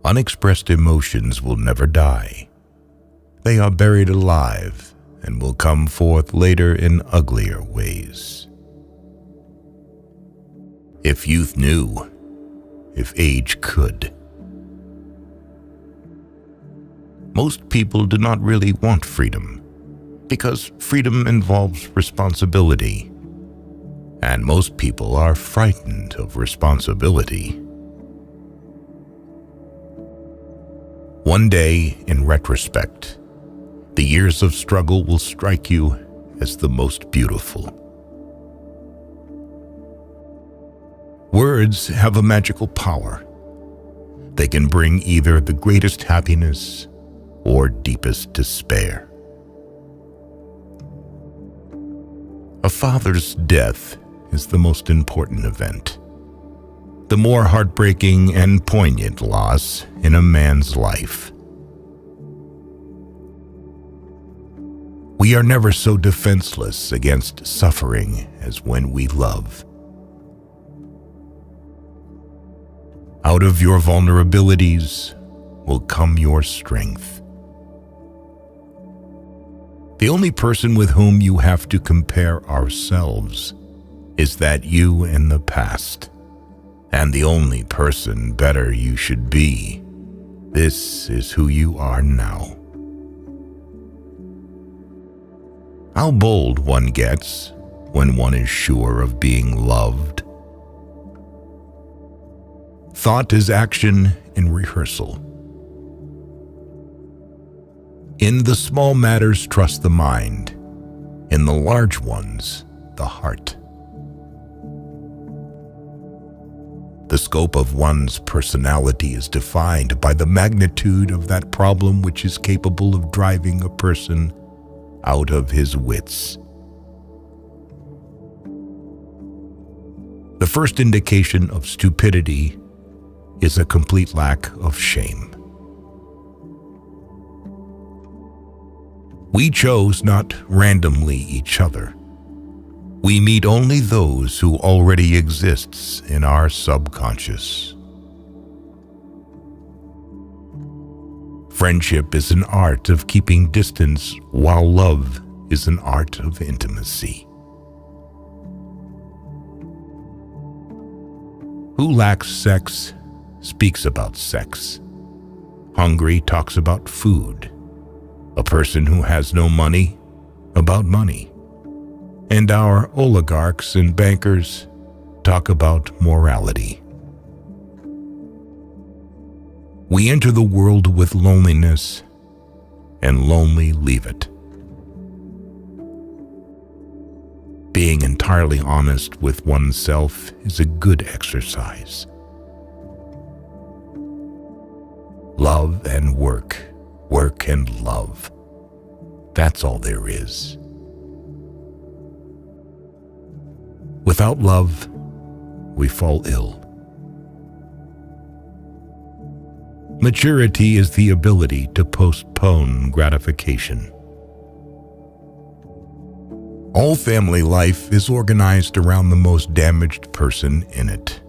Unexpressed emotions will never die. They are buried alive and will come forth later in uglier ways. If youth knew, if age could. Most people do not really want freedom, because freedom involves responsibility, and most people are frightened of responsibility. One day, in retrospect, the years of struggle will strike you as the most beautiful. Words have a magical power. They can bring either the greatest happiness or deepest despair. A father's death is the most important event, the more heartbreaking and poignant loss in a man's life. We are never so defenseless against suffering as when we love. Out of your vulnerabilities will come your strength. The only person with whom you have to compare ourselves is that you in the past, and the only person better you should be. This is who you are now. How bold one gets when one is sure of being loved. Thought is action in rehearsal. In the small matters, trust the mind. In the large ones, the heart. The scope of one's personality is defined by the magnitude of that problem which is capable of driving a person out of his wits. The first indication of stupidity is a complete lack of shame. We chose not randomly each other. We meet only those who already exists in our subconscious. Friendship is an art of keeping distance, while love is an art of intimacy. Who lacks sex speaks about sex. Hungry talks about food. A person who has no money, about money. And our oligarchs and bankers talk about morality. We enter the world with loneliness, and lonely leave it. Being entirely honest with oneself is a good exercise. Love and work, work and love. That's all there is. Without love, we fall ill. Maturity is the ability to postpone gratification. All family life is organized around the most damaged person in it.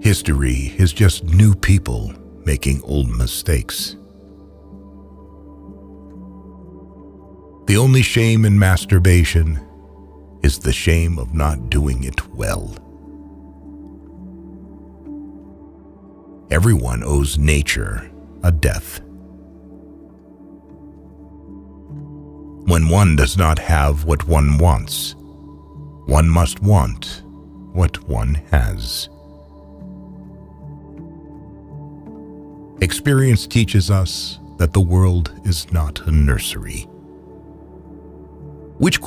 History is just new people making old mistakes. The only shame in masturbation is the shame of not doing it well. Everyone owes nature a death. When one does not have what one wants, one must want what one has. Experience teaches us that the world is not a nursery. Which